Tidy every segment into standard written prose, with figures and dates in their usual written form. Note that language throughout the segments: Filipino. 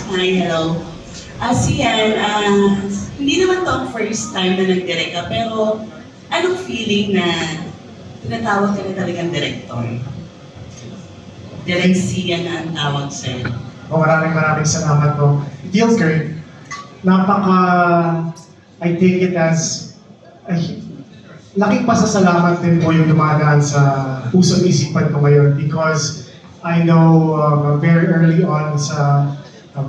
Hi, hello. Sian, hindi naman to ang first time na nag-direct ka, pero anong feeling na tinatawag ka na talagang director? Direct Sian na ang tawag sa'yo. Oh, maraming salamat po. It feels great. I take it as, laking pasasalamat din po yung dumadaan sa puso't isipan ko ngayon because I know very early on sa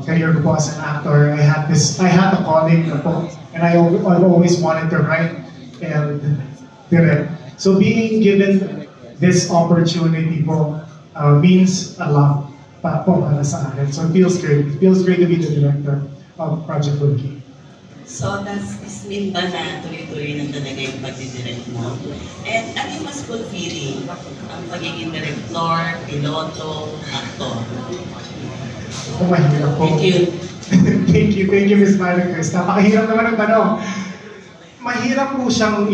career ko po as an actor, I had a calling na po, and I've always wanted to write and direct. So being given this opportunity po means a lot para sa akin. So it feels great. It feels great to be the director of Project Rookie. So, does this mean ba na tuloy-tuloy na talaga yung pag-direct mo? And ano yung mas fulfilling? Ang pagiging director, piloto, actor? Oh, mahirap po. Thank you. Thank you, Ms. Marie Chris. Napakahirap naman ang tanong. Mahirap po siyang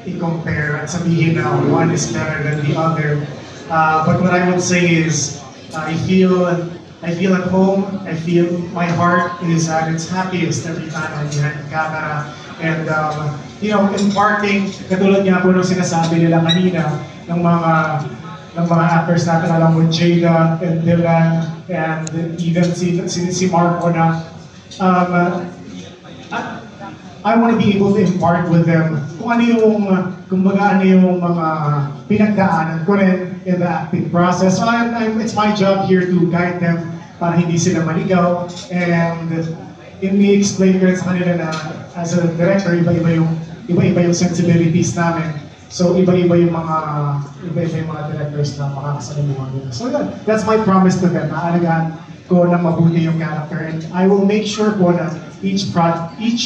i-compare at sabihin na one is better than the other. But what I would say is, I feel at home. I feel my heart is at its happiest every time I'm behind the camera. And imparting, katulad nga po nung sinasabi nila kanina, ng mga actors natin, alam mo, Jada and Dylan, and even si Marco na, I want to be able to impart with them kung ano yung mga pinagdaanan ko rin in the acting process. So it's my job here to guide them para hindi sila maligaw. And explain ko rin sa kanila na as a director, iba-iba yung sensibilities namin. So iba-iba yung mga directors na makakasalubungan nila. So that's my promise to them. Aalagaan ko na mabuti yung character, and I will make sure po na each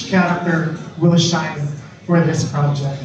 character will shine for this project.